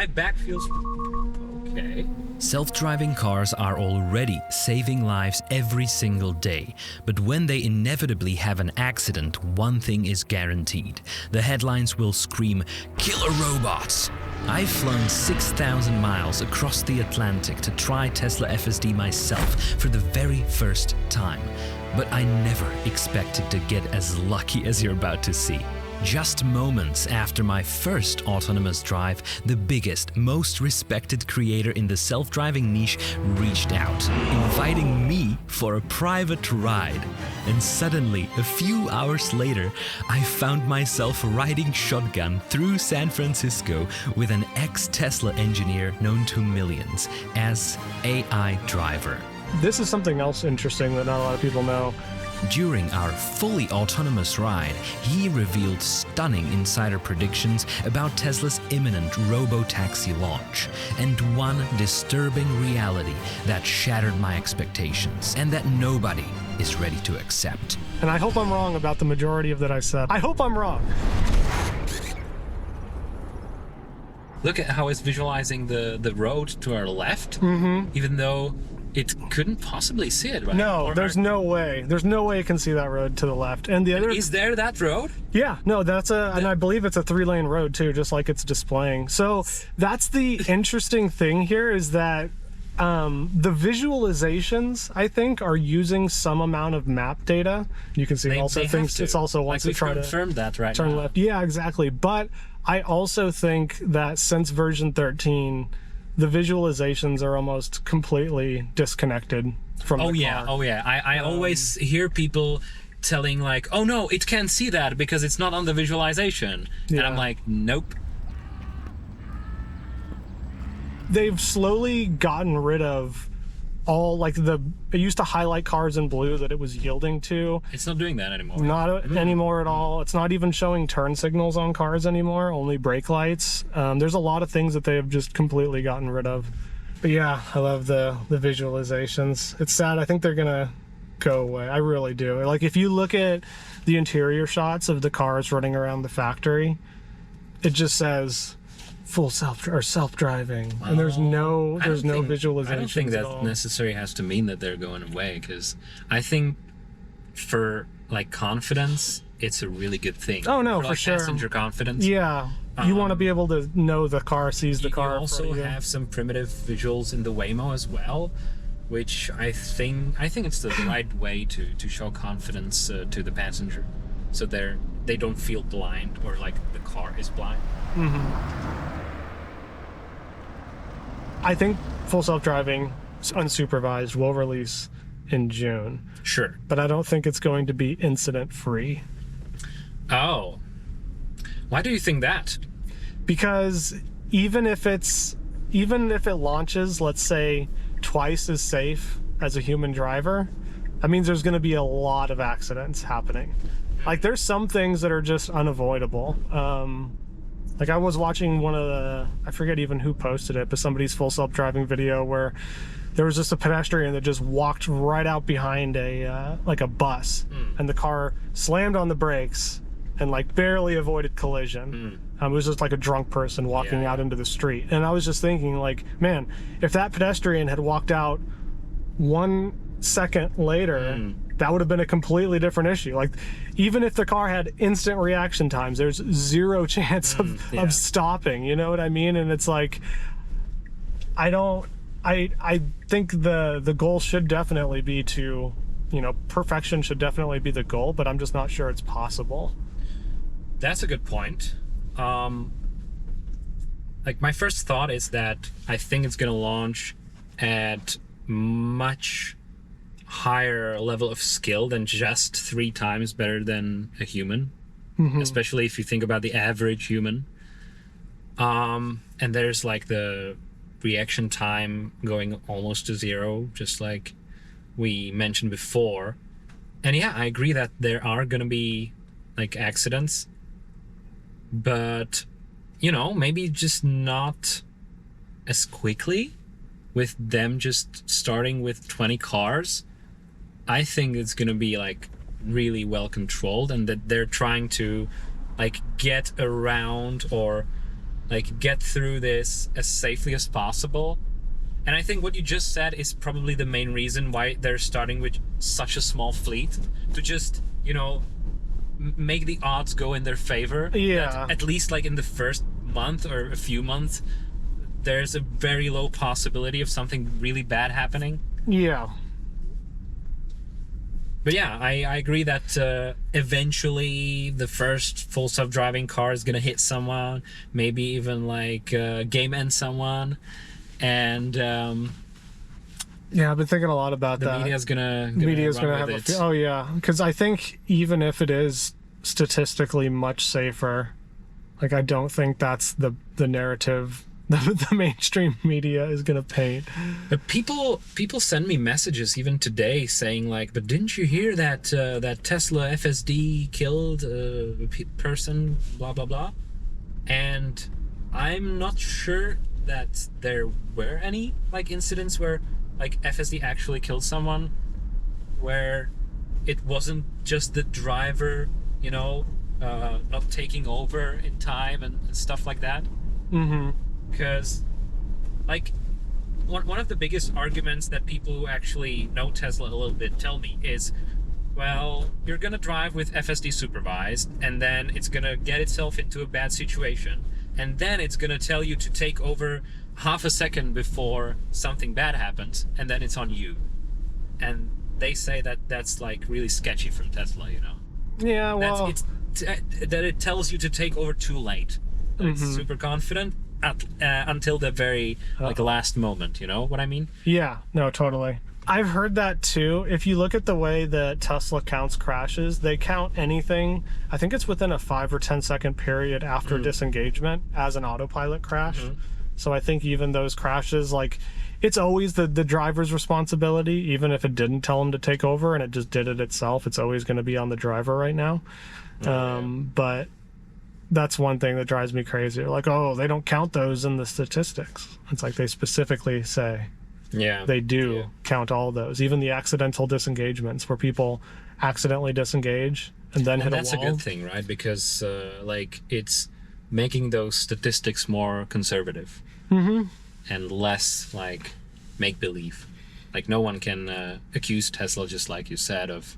my back feels... Okay. Self-driving cars are already saving lives every single day, but when they inevitably have an accident, one thing is guaranteed. The headlines will scream, "Killer robots!" I've flown 6,000 miles across the Atlantic to try Tesla FSD myself for the very first time, but I never expected to get as lucky as you're about to see. Just moments after my first autonomous drive, the biggest, most respected creator in the self-driving niche reached out, inviting me for a private ride. And suddenly, a few hours later, I found myself riding shotgun through San Francisco with an ex-Tesla engineer known to millions as AI Driver. This is something else interesting that not a lot of people know. During our fully autonomous ride, he revealed stunning insider predictions about Tesla's imminent Robotaxi launch, and one disturbing reality that shattered my expectations and that nobody is ready to accept. And I hope I'm wrong about the majority of that I said. I hope I'm wrong. Look at how it's visualizing the road to our left, even though it couldn't possibly see it, right? No, there's no way. There's no way it can see that road to the left. And the other... Is there that road? Yeah, no, that's and I believe it's a 3-lane road too, just like it's displaying. So that's the interesting thing here, is that the visualizations, I think, are using some amount of map data. You can see it's also once they try to confirm that right turn now. left. Yeah, exactly. But I also think that since version 13, the visualizations are almost completely disconnected from the car. Oh yeah. I always hear people telling like, oh no, it can't see that because it's not on the visualization. Yeah. And I'm like, nope. They've slowly gotten rid of all, like, it used to highlight cars in blue that it was yielding to. It's not doing that anymore. Not anymore at all. It's not even showing turn signals on cars anymore, only brake lights. There's a lot of things that they have just completely gotten rid of. But yeah, I love the visualizations. It's sad. I think they're gonna go away. I really do. Like, if you look at the interior shots of the cars running around the factory, it just says full self-driving, and there's no visualization. I don't think that necessarily has to mean that they're going away, because I think for like confidence, it's a really good thing. Oh no, for like sure. Passenger confidence. Yeah, you want to be able to know the car sees the car. You also have some primitive visuals in the Waymo as well, which I think it's the right way to show confidence to the passenger, so they don't feel blind or like the car is blind. I think full self-driving unsupervised will release in June. Sure. But I don't think it's going to be incident-free. Oh. Why do you think that? Because even if it launches, let's say, twice as safe as a human driver, that means there's going to be a lot of accidents happening. Like, there's some things that are just unavoidable. Like, I was watching one of the, I forget even who posted it, but somebody's full self-driving video where there was just a pedestrian that just walked right out behind a bus, and the car slammed on the brakes and like barely avoided collision. It was just like a drunk person walking out into the street. And I was just thinking, like, man, if that pedestrian had walked out 1 second later, that would have been a completely different issue. Like, even if the car had instant reaction times, there's zero chance of stopping, you know what I mean? And it's like, I think the goal should definitely be to, perfection should definitely be the goal, but I'm just not sure it's possible. That's a good point. Like, my first thought is that I think it's going to launch at much higher level of skill than just 3 times better than a human, especially if you think about the average human. And there's like the reaction time going almost to 0, just like we mentioned before. And yeah, I agree that there are going to be like accidents, but maybe just not as quickly, with them just starting with 20 cars. I think it's going to be like really well controlled, and that they're trying to like get around or like get through this as safely as possible. And I think what you just said is probably the main reason why they're starting with such a small fleet, to just, you know, make the odds go in their favor. Yeah. That at least like in the first month or a few months, there's a very low possibility of something really bad happening. Yeah. But yeah, I agree that eventually the first full self-driving car is gonna hit someone, maybe even like game end someone, and Yeah, I've been thinking a lot about the that. media's gonna have it. oh yeah, because I think even if it is statistically much safer, like I don't think that's the narrative the mainstream media is gonna paint. But people send me messages even today saying like, but didn't you hear that that Tesla FSD killed a person, blah blah blah, and I'm not sure that there were any like incidents where like FSD actually killed someone, where it wasn't just the driver, you know, not taking over in time and stuff like that. Mm-hmm. Because, like, one of the biggest arguments that people who actually know Tesla a little bit tell me is, well, you're gonna drive with FSD supervised, and then it's gonna get itself into a bad situation, and then it's gonna tell you to take over half a second before something bad happens, and then it's on you. And they say that that's like really sketchy from Tesla, you know. Yeah, well, that it tells you to take over too late. It's super confident until the very like last moment. You know what I mean? Yeah, no, totally. I've heard that too. If you look at the way that Tesla counts crashes, they count anything, I think it's within a 5 or 10 second period after disengagement as an autopilot crash. So I think even those crashes, like, it's always the driver's responsibility, even if it didn't tell him to take over and it just did it itself. It's always going to be on the driver right now. But that's one thing that drives me crazy. Like, oh, they don't count those in the statistics. It's like they specifically say they do count all those, even the accidental disengagements where people accidentally disengage and then hit a wall. That's a good thing, right? Because like it's making those statistics more conservative and less like make believe. Like no one can accuse Tesla, just like you said, of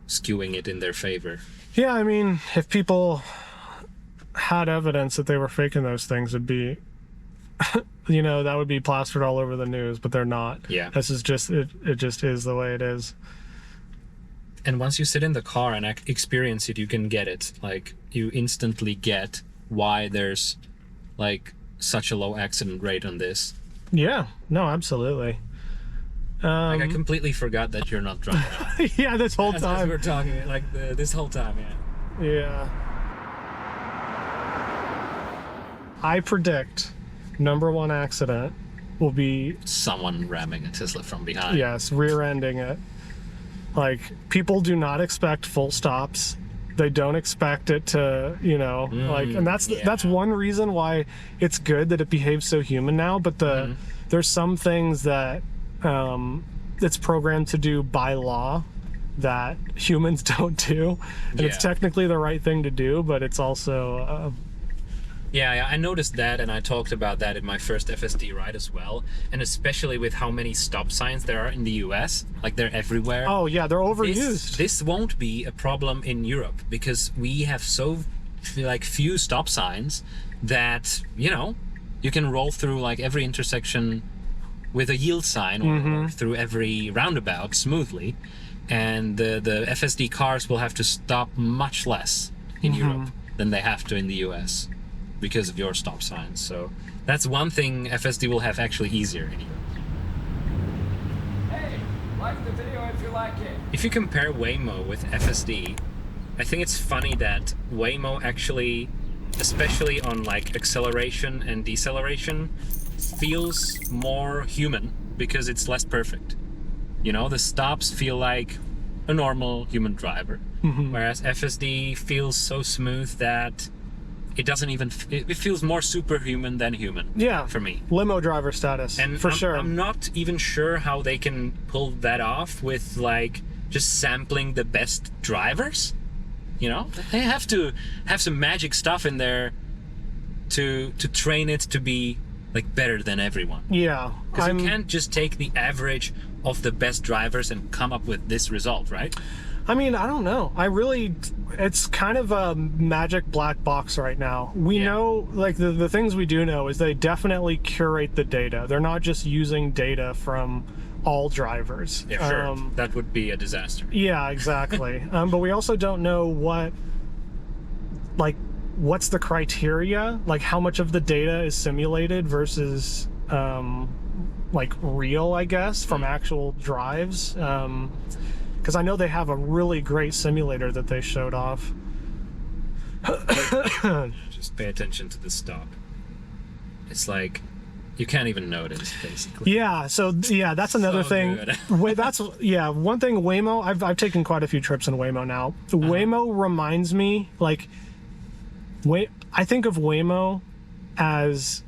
skewing it in their favor. Yeah, I mean, if people had evidence that they were faking those things, it'd be, you know, that would be plastered all over the news, but they're not. Yeah. This is just, it just is the way it is. And once you sit in the car and experience it, you can get it. Like, you instantly get why there's, like, such a low accident rate on this. Yeah, no, absolutely. Like, I completely forgot that you're not driving. Yeah, this whole time. As we were talking, like, this whole time, yeah. Yeah. I predict number one accident will be someone ramming a Tesla from behind. Yes, rear-ending it. Like, people do not expect full stops. They don't expect it to, you know, like, and that's one reason why it's good that it behaves so human now. But there's some things that it's programmed to do by law that humans don't do, and it's technically the right thing to do, but it's also yeah, I noticed that, and I talked about that in my first FSD ride as well, and especially with how many stop signs there are in the US, like they're everywhere. Oh yeah, they're overused. This won't be a problem in Europe because we have so like few stop signs that, you know, you can roll through like every intersection with a yield sign or through every roundabout smoothly, and the FSD cars will have to stop much less in Europe than they have to in the US. Because of your stop signs. So that's one thing FSD will have actually easier in Europe. Hey, like the video if you like it. If you compare Waymo with FSD, I think it's funny that Waymo actually, especially on like acceleration and deceleration, feels more human because it's less perfect. You know, the stops feel like a normal human driver, whereas FSD feels so smooth that it doesn't even, it feels more superhuman than human. Yeah, for me. Limo driver status, and for sure. I'm not even sure how they can pull that off with like just sampling the best drivers. You know, they have to have some magic stuff in their to train it to be like better than everyone. Yeah, Because you can't just take the average of the best drivers and come up with this result, right? I mean, I don't know. It's kind of a magic black box right now. We know, like, the things we do know is they definitely curate the data. They're not just using data from all drivers. Yeah, sure. That would be a disaster. Yeah, exactly. But we also don't know what's the criteria, like how much of the data is simulated versus like real, I guess, from actual drives. Because I know they have a really great simulator that they showed off. Just pay attention to the stop. It's like you can't even notice, basically. Yeah, so that's another thing. One thing. Waymo. I've taken quite a few trips in Waymo now. Waymo reminds me, like, I think of Waymo as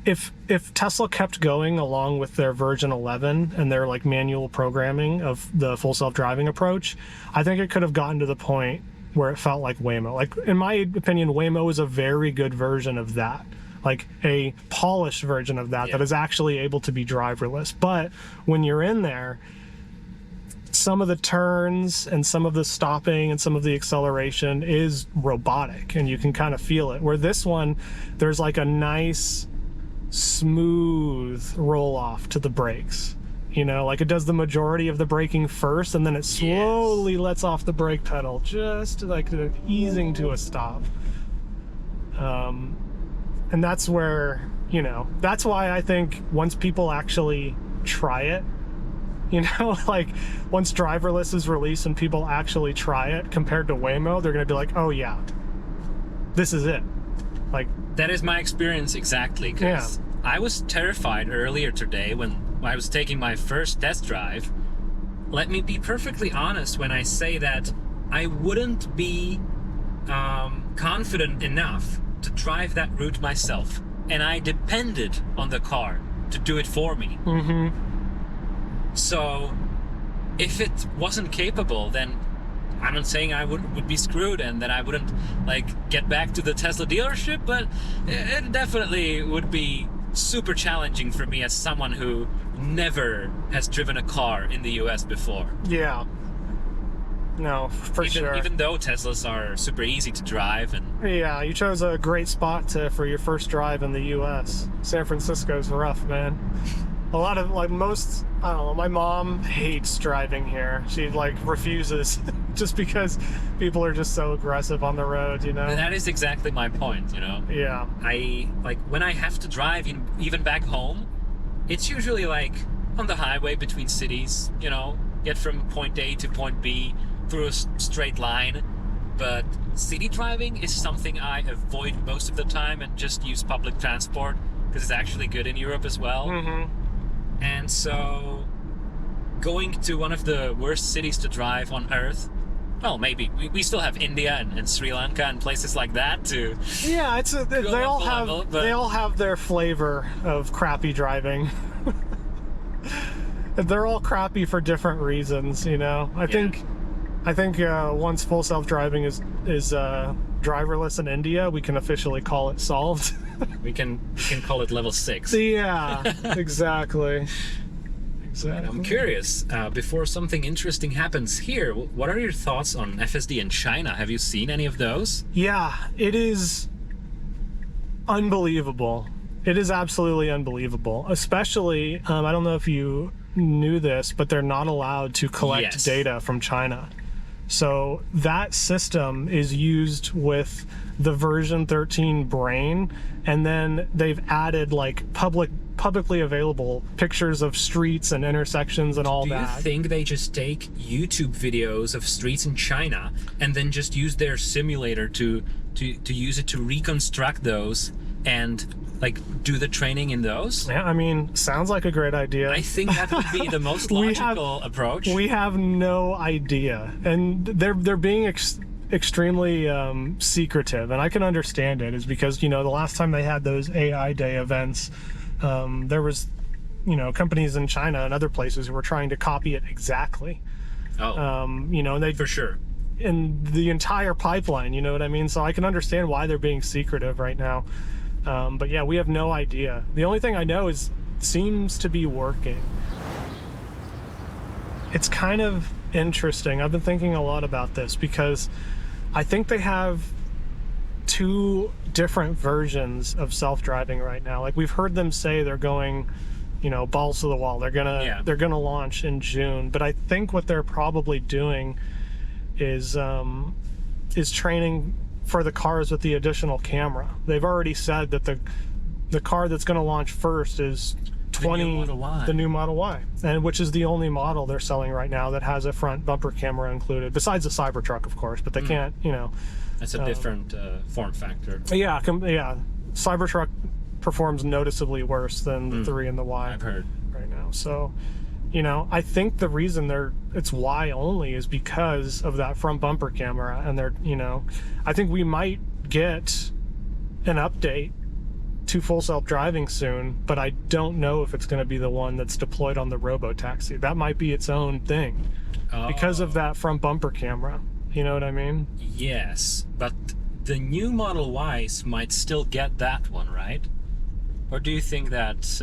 if Tesla kept going along with their version 11 and their like manual programming of the full self-driving approach, I think it could have gotten to the point where it felt like Waymo. Like, in my opinion, Waymo is a very good version of that, like a polished version of that that is actually able to be driverless. But when you're in there, some of the turns and some of the stopping and some of the acceleration is robotic, and you can kind of feel it. Where this one, there's like a nice smooth roll off to the brakes, you know, like it does the majority of the braking first, and then it slowly lets off the brake pedal, just like easing to a stop. And that's where, you know, that's why I think once people actually try it, you know, like once driverless is released and people actually try it compared to Waymo, they're gonna be like, oh yeah, this is it. Like, that is my experience exactly, because I was terrified earlier today when I was taking my first test drive. Let me be perfectly honest when I say that I wouldn't be confident enough to drive that route myself, and I depended on the car to do it for me. So if it wasn't capable, then I'm not saying I would be screwed and that I wouldn't like get back to the Tesla dealership, but it definitely would be super challenging for me as someone who never has driven a car in the US before. Yeah. No, for sure. Even though Teslas are super easy to drive, and yeah, you chose a great spot for your first drive in the US. San Francisco's rough, man. A lot of, like, most, I don't know, my mom hates driving here. She, like, refuses just because people are just so aggressive on the road, you know? that is exactly my point, you know? Yeah. I, like, when I have to drive, even back home, it's usually, like, on the highway between cities, you know? Get from point A to point B through a straight line. But city driving is something I avoid most of the time and just use public transport, because it's actually good in Europe as well. And so going to one of the worst cities to drive on Earth, well, maybe we still have India and Sri Lanka and places like that too. Yeah, they all have their flavor of crappy driving. They're all crappy for different reasons, you know. I think once full self-driving is driverless in India, we can officially call it solved. we can call it level 6. Yeah, exactly. I'm curious, before something interesting happens here, what are your thoughts on FSD in China? Have you seen any of those? Yeah, it is unbelievable. It is absolutely unbelievable. Especially, I don't know if you knew this, but they're not allowed to collect data from China. So that system is used with the version 13 brain, and then they've added like publicly available pictures of streets and intersections and all that. Do you think they just take YouTube videos of streets in China and then just use their simulator to use it to reconstruct those and like do the training in those? Yeah, I mean, sounds like a great idea. I think that would be the most logical approach. We have no idea, and they're being extremely secretive, and I can understand it. Is because, you know, the last time they had those AI Day events, there was, you know, companies in China and other places who were trying to copy it exactly. You know, and they for sure. In the entire pipeline, you know what I mean? So I can understand why they're being secretive right now. But yeah, we have no idea. The only thing I know is it seems to be working. It's kind of interesting. I've been thinking a lot about this because I think they have two different versions of self-driving right now. Like we've heard them say they're going, balls to the wall. They're gonna launch in June. But I think what they're probably doing is training for the cars with the additional camera. They've already said that the car that's going to launch first is the new Model Y, and which is the only model they're selling right now that has a front bumper camera included, besides the Cybertruck, of course. But they can't, That's a different form factor. Yeah, Cybertruck performs noticeably worse than the 3 and the Y. I've heard right now. So, I think the reason it's Y only is because of that front bumper camera, and I think we might get an update to full self-driving soon, but I don't know if it's going to be the one that's deployed on the Robotaxi. That might be its own thing because of that front bumper camera. You know what I mean? Yes, but the new Model Ys might still get that one, right? Or do you think that...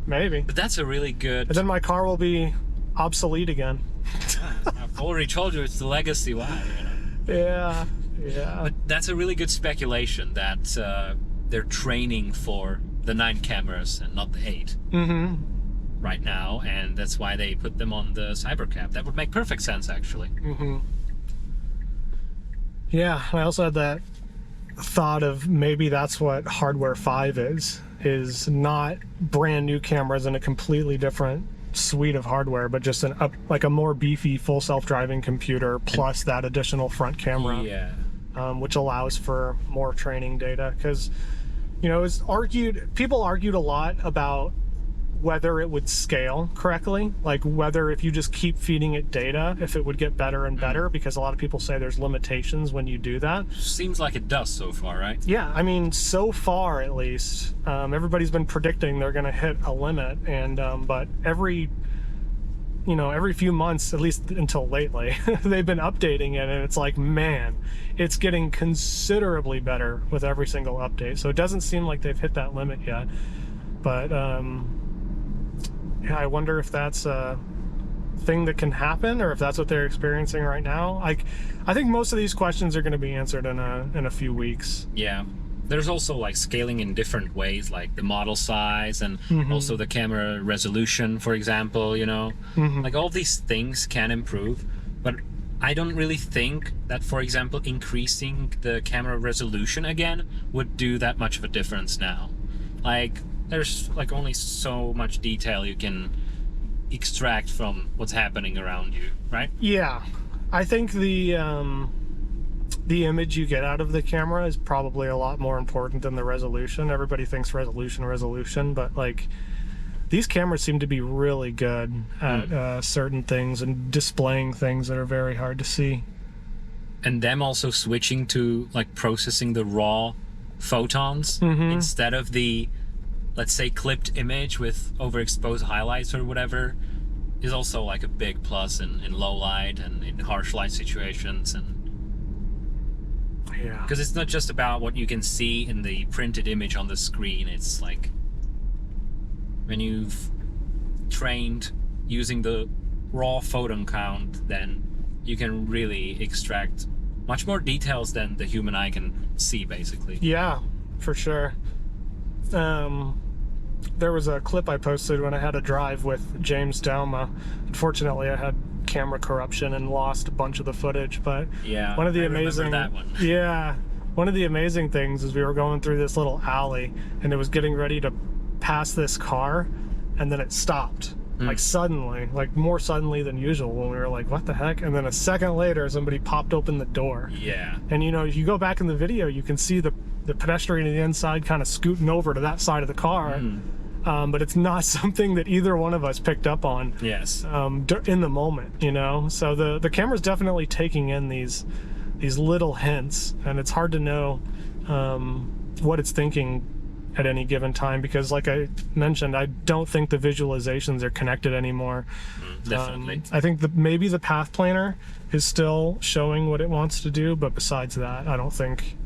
Maybe. But that's a really good... And then my car will be obsolete again. I've already told you it's the legacy Y, Yeah. But that's a really good speculation that they're training for the 9 cameras and not the 8 right now, and that's why they put them on the Cybercab. That would make perfect sense, actually. Yeah, I also had that thought of maybe that's what hardware 5 is not brand new cameras in a completely different suite of hardware, but just a more beefy full self-driving computer plus that additional front camera, which allows for more training data. Because people argued a lot about whether it would scale correctly, like whether if you just keep feeding it data, if it would get better and better, because a lot of people say there's limitations when you do that. Seems like it does so far, right? Yeah, I mean, so far at least, everybody's been predicting they're going to hit a limit, and but every few months, at least until lately, they've been updating it, and it's like, man, it's getting considerably better with every single update. So it doesn't seem like they've hit that limit yet, but I wonder if that's a thing that can happen, or if that's what they're experiencing right now. I think most of these questions are going to be answered in a few weeks. Yeah. There's also like scaling in different ways, like the model size and also the camera resolution, for example, like all these things can improve, but I don't really think that, for example, increasing the camera resolution again would do that much of a difference now. Like, there's like only so much detail you can extract from what's happening around you, right? Yeah, I think the image you get out of the camera is probably a lot more important than the resolution. Everybody thinks resolution, but like these cameras seem to be really good at certain things and displaying things that are very hard to see. And them also switching to like processing the raw photons instead of the, let's say, clipped image with overexposed highlights or whatever is also like a big plus in low light and in harsh light situations. And because it's not just about what you can see in the printed image on the screen. It's like when you've trained using the raw photon count, then you can really extract much more details than the human eye can see, basically. Yeah, for sure. There was a clip I posted when I had a drive with James Dalma. Unfortunately, I had camera corruption and lost a bunch of the footage, but one of the amazing things is we were going through this little alley and it was getting ready to pass this car, and then it stopped like suddenly, like more suddenly than usual, when we were like, what the heck? And then a second later somebody popped open the door, and if you go back in the video you can see the pedestrian on the inside kind of scooting over to that side of the car. But it's not something that either one of us picked up on in the moment, so the camera's definitely taking in these little hints, and it's hard to know what it's thinking at any given time, because like I mentioned, I don't think the visualizations are connected anymore. Definitely. I think maybe the path planner is still showing what it wants to do, but besides that, I don't think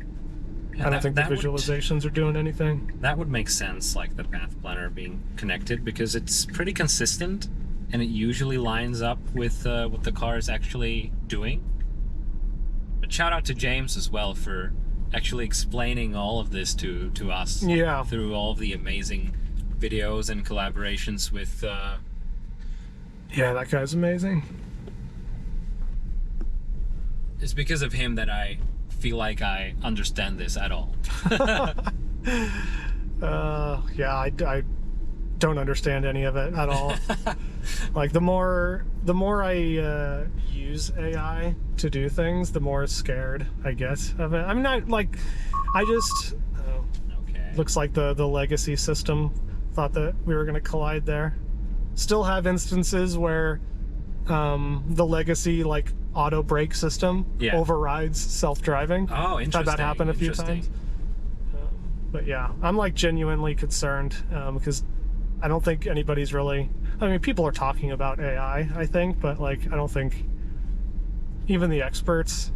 I don't think the would- visualizations are doing anything. That would make sense, like the path planner being connected, because it's pretty consistent and it usually lines up with what the car is actually doing. But shout out to James as well for actually explaining all of this to us. Yeah. Through all of the amazing videos and collaborations with Yeah, that guy's amazing. it's because of him that I feel like I understand this at all. Yeah, I don't understand any of it at all. Like the more I use AI to do things, the more scared I get of it. I'm not like, I just Okay. looks like the legacy system thought that we were going to collide there. Still have instances where the legacy like auto brake system Yeah. overrides self-driving. Oh, interesting. Had that happen a few interesting. times. But yeah, I'm like genuinely concerned because I don't think anybody's really. I mean, people are talking about AI, I think, but like I don't think even the experts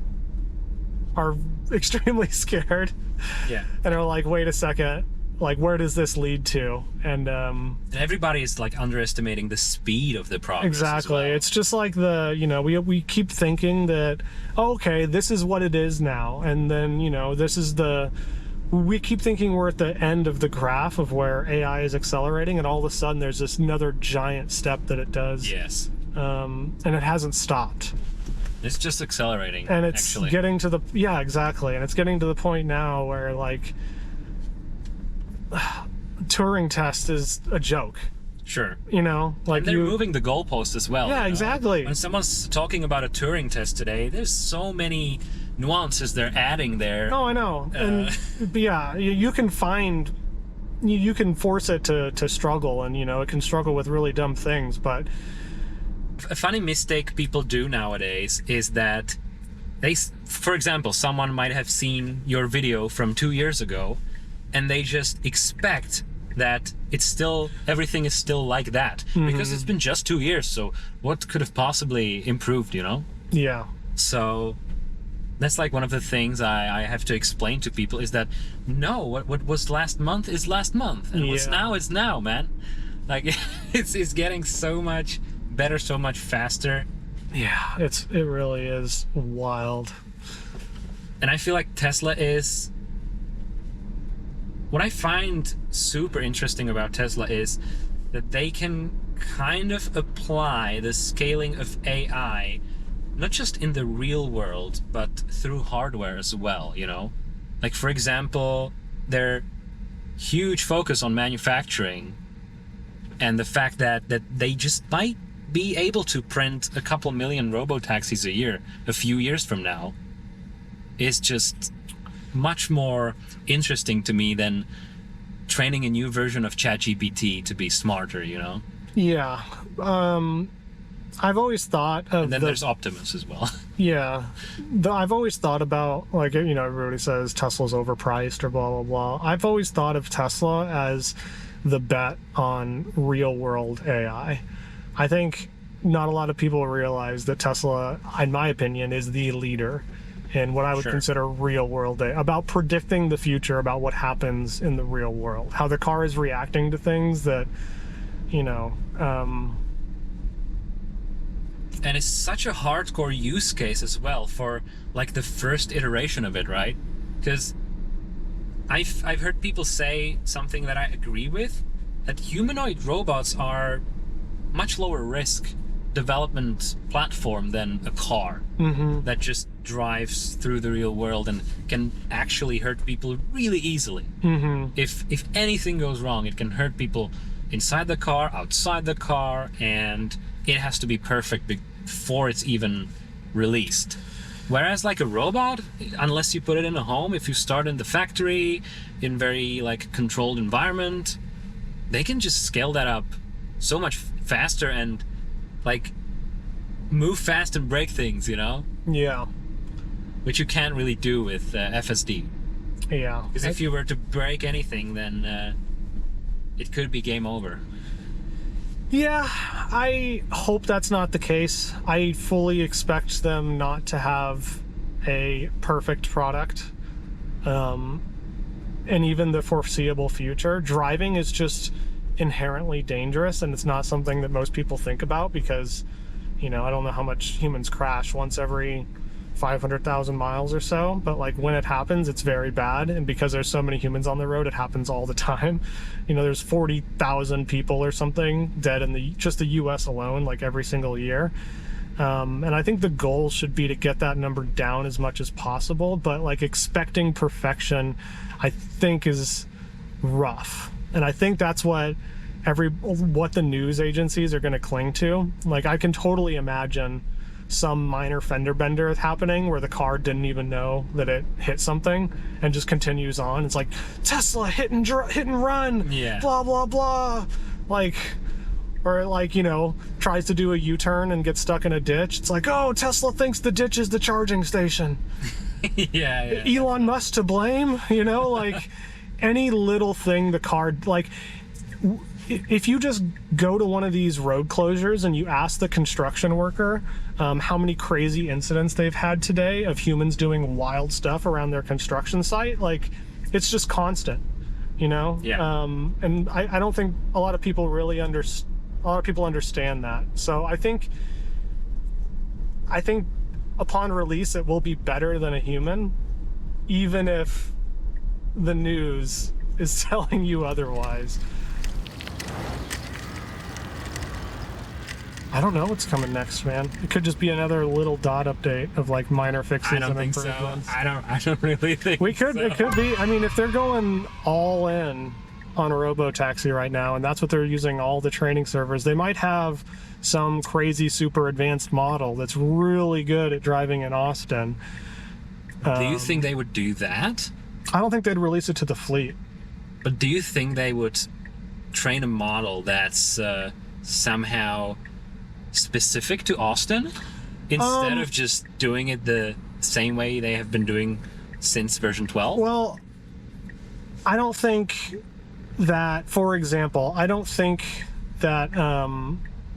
are extremely scared Yeah. and are like, wait a second, like where does this lead to? And And everybody is like underestimating the speed of the progress. as exactly, well. it's just like we keep thinking that okay, this is what it is now, and then this is we keep thinking we're at the end of the graph of where AI is accelerating, and all of a sudden there's this another giant step that it does. Yes. And it hasn't stopped. It's just accelerating. And it's actually. getting to the exactly. And it's getting to the point now where like Turing test is a joke. Sure. Like And they're moving the goalpost as well. Yeah, exactly. When someone's talking about a Turing test today, there's so many nuances they're adding there. Oh, I know. But yeah, you can find, you can force it to struggle, and it can struggle with really dumb things. But A funny mistake people do nowadays is that for example, someone might have seen your video from 2 years ago, and they just expect that everything is still like that because it's been just 2 years. So what could have possibly improved, yeah, So that's like one of the things I have to explain to people is that no, what was last month is last month, and what's Yeah. now is now, man. Like it's getting so much better, so much faster. yeah, it really is wild. And I feel like Tesla is. What I find super interesting about Tesla is that they can kind of apply the scaling of AI not just in the real world, but through hardware as well, Like, for example, their huge focus on manufacturing and the fact that they just might be able to print a couple million robotaxis a year a few years from now is just much more interesting to me than training a new version of ChatGPT to be smarter, Yeah. I've always thought of And then there's Optimus as well. Yeah. I've always thought about, like, everybody says Tesla's overpriced or blah, blah, blah. I've always thought of Tesla as the bet on real world AI. I think not a lot of people realize that Tesla, in my opinion, is the leader in what I would Sure. consider real world AI, about predicting the future, about what happens in the real world, how the car is reacting to things that, And it's such a hardcore use case as well for like the first iteration of it, right? Because I've heard people say something that I agree with, that humanoid robots are much lower risk development platform than a car that just drives through the real world and can actually hurt people really easily. If anything goes wrong, it can hurt people inside the car, outside the car, and it has to be perfect before it's even released. Whereas like a robot, unless you put it in a home, if you start in the factory in very like controlled environment, they can just scale that up so much faster and like move fast and break things, yeah. which you can't really do with FSD. Yeah. Because if you were to break anything, then it could be game over. Yeah, I hope that's not the case. I fully expect them not to have a perfect product. and even the foreseeable future, driving is just inherently dangerous, and it's not something that most people think about because, I don't know how much humans crash, once every 500,000 miles or so, but like when it happens, it's very bad. And because there's so many humans on the road, it happens all the time. There's 40,000 people or something dead in just the US alone, like every single year. And I think the goal should be to get that number down as much as possible, but like expecting perfection, I think is rough. And I think that's what the news agencies are going to cling to. Like, I can totally imagine some minor fender bender happening where the car didn't even know that it hit something and just continues on. It's like, Tesla hit and run, Yeah. blah, blah, blah. Or tries to do a U-turn and gets stuck in a ditch. It's like, oh, Tesla thinks the ditch is the charging station. Yeah. Elon Musk to blame, any little thing the car, if you just go to one of these road closures and you ask the construction worker how many crazy incidents they've had today of humans doing wild stuff around their construction site, it's just constant, Yeah. and I don't think a lot of people really understand that. So I think upon release it will be better than a human, even if the news is telling you otherwise. I don't know what's coming next, man. It could just be another little dot update of minor fixes I don't and think so. improvements. I don't really think It could be. I mean, if they're going all in on a Robotaxi right now, and that's what they're using all the training servers, they might have some crazy super advanced model that's really good at driving in Austin. Do you think they would do that? I don't think they'd release it to the fleet. But do you think they would train a model that's somehow specific to Austin instead of just doing it the same way they have been doing since version 12? Well, I don't think that, for example, that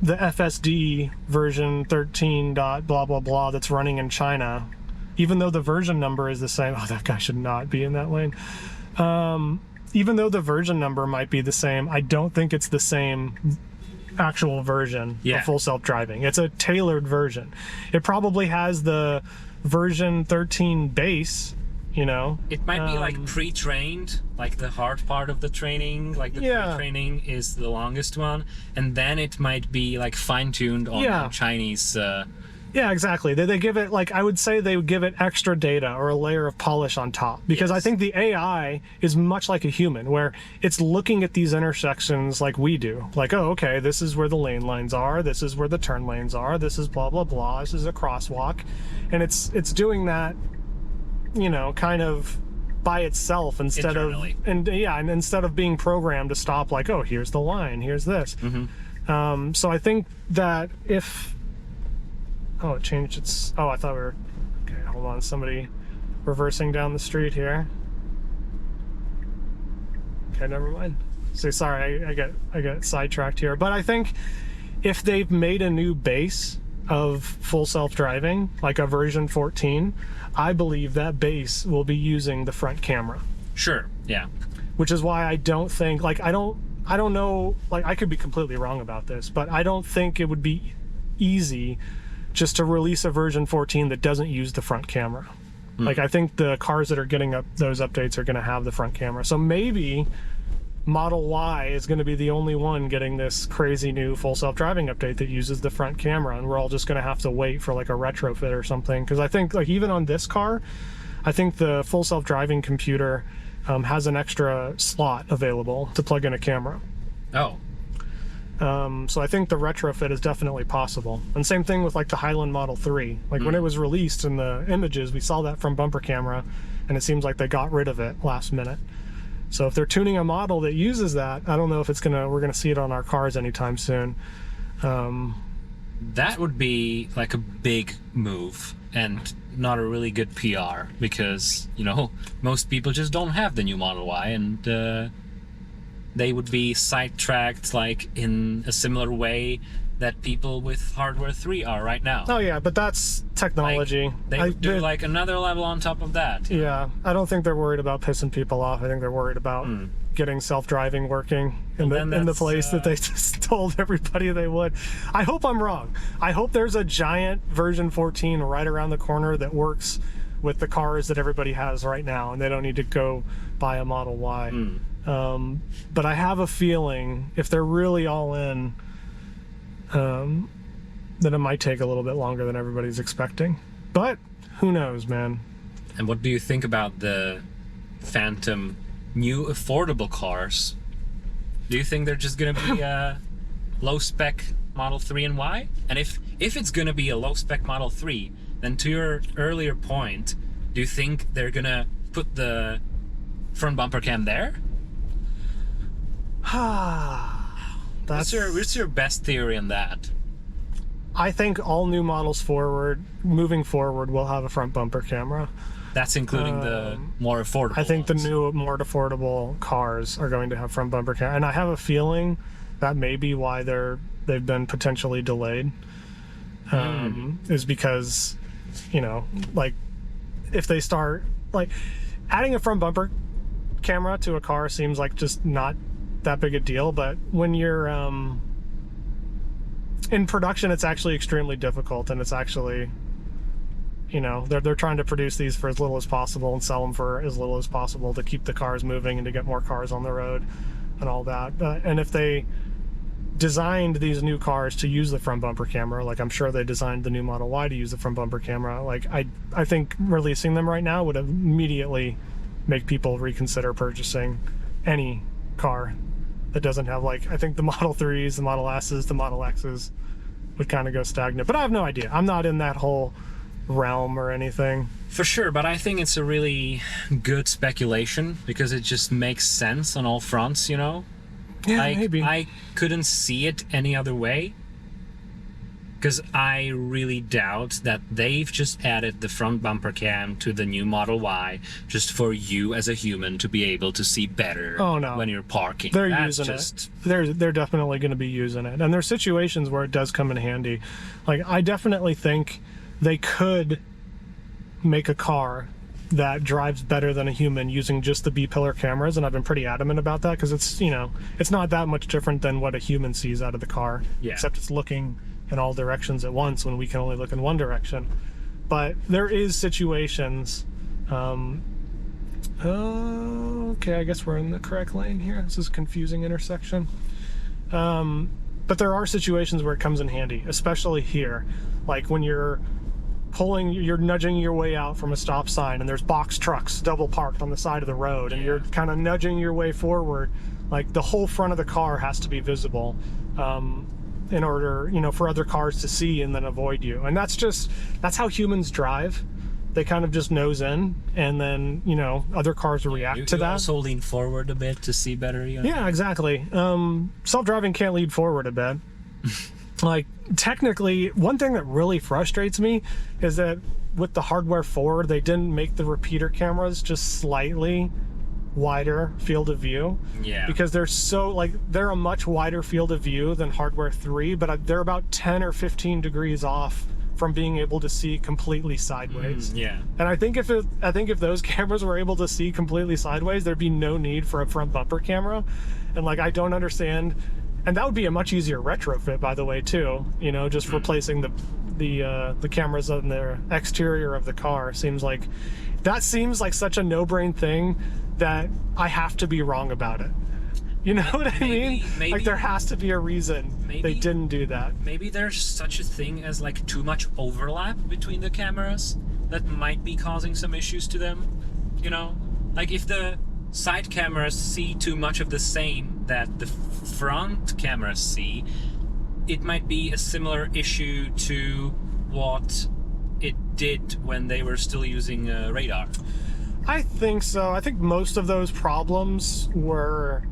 the FSD version 13 dot blah blah blah that's running in China, even though the version number is the same, that guy should not be in that lane. Even though the version number might be the same, I don't think it's the same actual version of full self-driving. It's a tailored version. It probably has the version 13 base, It might be pre-trained, the hard part of the training, the pre-training is the longest one, and then it might be fine-tuned on Chinese. Yeah, exactly. They give it, I would say they would give it extra data or a layer of polish on top, because I think the AI is much like a human, where it's looking at these intersections like we do. Oh, okay, this is where the lane lines are, this is where the turn lanes are, this is blah, blah, blah, this is a crosswalk. And it's doing that, kind of by itself instead Internally. and instead of being programmed to stop oh, here's the line, here's this. Mm-hmm. So I think that if... Oh, it changed its... Oh, I thought we were... Okay, hold on. Somebody reversing down the street here. Okay, never mind. So sorry, I got sidetracked here. But I think if they've made a new base of full self-driving, like a version 14, I believe that base will be using the front camera. Sure, yeah. Which is why I don't think... I don't know... I could be completely wrong about this, but I don't think it would be easy just to release a version 14 that doesn't use the front camera. I think the cars that are getting those updates are going to have the front camera. So maybe Model Y is going to be the only one getting this crazy new full self-driving update that uses the front camera, and we're all just going to have to wait for a retrofit or something. Because I think even on this car, I think the full self-driving computer has an extra slot available to plug in a camera. Oh. So I think the retrofit is definitely possible. And same thing with the Highland Model 3. When it was released in the images, we saw that from bumper camera, and it seems like they got rid of it last minute. So if they're tuning a model that uses that, I don't know if we're gonna see it on our cars anytime soon. That would be a big move and not a really good PR, because most people just don't have the new Model Y, and they would be sidetracked in a similar way that people with hardware 3 are right now. Oh yeah, but that's technology. They would do like another level on top of that. Yeah, I don't think they're worried about pissing people off. I think they're worried about getting self-driving working in the place that they just told everybody they would. I hope I'm wrong. I hope there's a giant version 14 right around the corner that works with the cars that everybody has right now, and they don't need to go buy a Model Y. But I have a feeling if they're really all in, then it might take a little bit longer than everybody's expecting. But who knows, man? And what do you think about the phantom new affordable cars? Do you think they're just gonna be a low spec Model 3 and Y? And if it's gonna be a low spec Model 3, then to your earlier point, do you think they're gonna put the front bumper cam there? What's your best theory on that? I think all new models moving forward will have a front bumper camera. That's including the more affordable I think ones. the new, more affordable cars are going to have front bumper camera, and I have a feeling that may be why they've been potentially delayed. Is because, you know, like if they start like adding a front bumper camera to a car seems like just not that big a deal, but when you're in production, it's actually extremely difficult, and it's actually, you know, they're trying to produce these for as little as possible and sell them for as little as possible to keep the cars moving and to get more cars on the road and all that. And if they designed these new cars to use the front bumper camera, like I'm sure they designed the new Model Y to use the front bumper camera, like I think releasing them right now would immediately make people reconsider purchasing any car that doesn't have, like, I think the Model 3s, the Model S's, the Model X's would kind of go stagnant. But I have no idea. I'm not in that whole realm or anything. For sure, but I think it's a really good speculation because it just makes sense on all fronts, you know? Yeah, like, maybe. I couldn't see it any other way. Because I really doubt that they've just added the front bumper cam to the new Model Y just for you as a human to be able to see better when you're parking. They're using it. They're definitely going to be using it. And there's situations where it does come in handy. Like, I definitely think they could make a car that drives better than a human using just the B-pillar cameras, and I've been pretty adamant about that because it's, you know, it's not that much different than what a human sees out of the car, except it's looking in all directions at once when we can only look in one direction. But there is situations, okay, I guess we're in the correct lane here. This is a confusing intersection. But there are situations where it comes in handy, especially here. Like when you're nudging your way out from a stop sign and there's box trucks double parked on the side of the road, and you're kind of nudging your way forward. Like the whole front of the car has to be visible in order, you know, for other cars to see and then avoid you. And that's how humans drive. They kind of just nose in, and then, you know, other cars react to that. You also lean forward a bit to see better. You know? Yeah, exactly. Self-driving can't lean forward a bit. Like, technically, one thing that really frustrates me is that with the hardware 4, they didn't make the repeater cameras just slightly wider field of view. Yeah. Because they're a much wider field of view than hardware 3, but they're about 10 or 15 degrees off from being able to see completely sideways. Yeah. And I think if those cameras were able to see completely sideways, there'd be no need for a front bumper camera. And like, I don't understand. And that would be a much easier retrofit, by the way, too. You know, just replacing the cameras on the exterior of the car seems like such a no-brain thing that I have to be wrong about it. You know what I mean? Maybe, like, there has to be a reason they didn't do that. Maybe there's such a thing as like too much overlap between the cameras that might be causing some issues to them. You know, like if the side cameras see too much of the same that the front cameras see, it might be a similar issue to what it did when they were still using radar. I think so. I think most of those problems were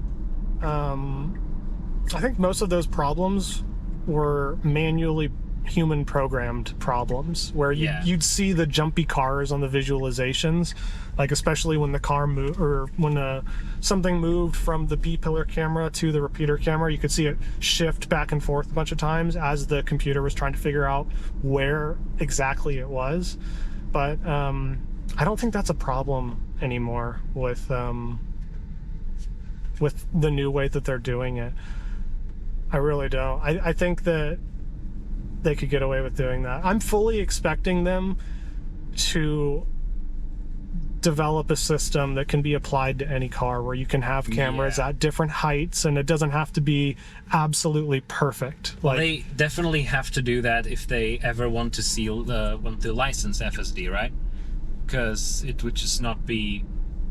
manually human programmed problems where you'd see the jumpy cars on the visualizations, like especially when the car moved or when something moved from the B-pillar camera to the repeater camera, you could see it shift back and forth a bunch of times as the computer was trying to figure out where exactly it was. But I don't think that's a problem anymore with the new way that they're doing it. I really don't. I think that they could get away with doing that. I'm fully expecting them to develop a system that can be applied to any car where you can have cameras at different heights and it doesn't have to be absolutely perfect. Well, they definitely have to do that if they ever want to license FSD, right? Because it would just not be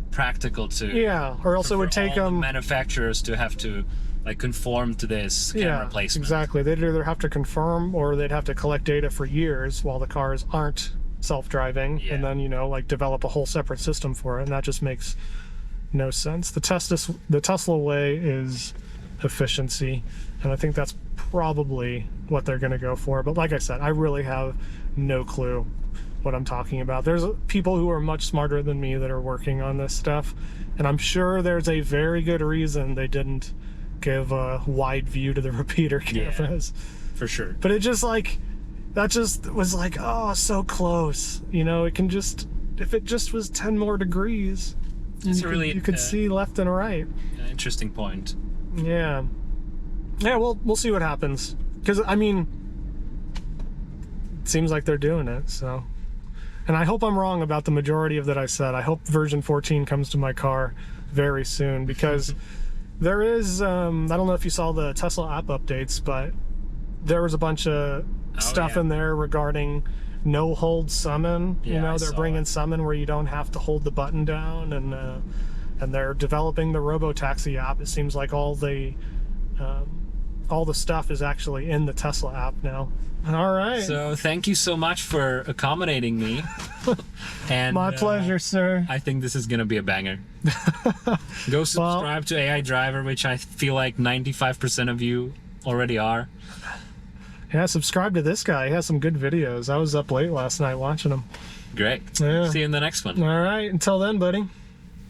practical to or else it would take them manufacturers to have to like conform to this camera placement. Exactly. They'd either have to confirm or they'd have to collect data for years while the cars aren't self-driving and then like develop a whole separate system for it, and that just makes no sense. The Tesla way is efficiency, and I think that's probably what they're going to go for. But like I said, I really have no clue what I'm talking about. There's people who are much smarter than me that are working on this stuff, and I'm sure there's a very good reason they didn't give a wide view to the repeater cameras. For sure. But it just that just was oh, so close. It can just, if it just was 10 more degrees, you could see left and right. An interesting point. Yeah, we'll see what happens. Because, it seems like they're doing it, so. And I hope I'm wrong about the majority of that I said. I hope version 14 comes to my car very soon, because there is, I don't know if you saw the Tesla app updates, but there was a bunch of stuff in there regarding no hold summon. They're bringing summon where you don't have to hold the button down, and they're developing the Robotaxi app. It seems like all the stuff is actually in the Tesla app now. All right. So thank you so much for accommodating me. And my pleasure, sir. I think this is gonna be a banger. Go subscribe to AI Driver, which I feel like 95% of you already are. Yeah, subscribe to this guy. He has some good videos. I was up late last night watching him. Great. Yeah. See you in the next one. All right. Until then, buddy.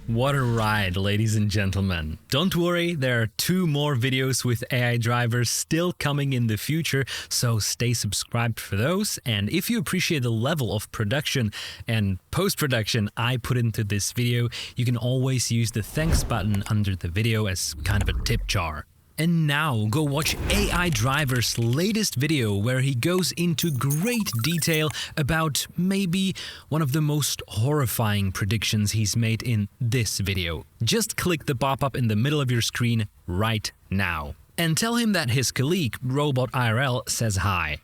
What a ride, ladies and gentlemen. Don't worry, there are 2 more videos with AI drivers still coming in the future, so stay subscribed for those. And if you appreciate the level of production and post-production I put into this video, you can always use the thanks button under the video as kind of a tip jar. And now, go watch AI Driver's latest video where he goes into great detail about maybe one of the most horrifying predictions he's made in this video. Just click the pop-up in the middle of your screen right now. And tell him that his colleague, Robot IRL, says hi.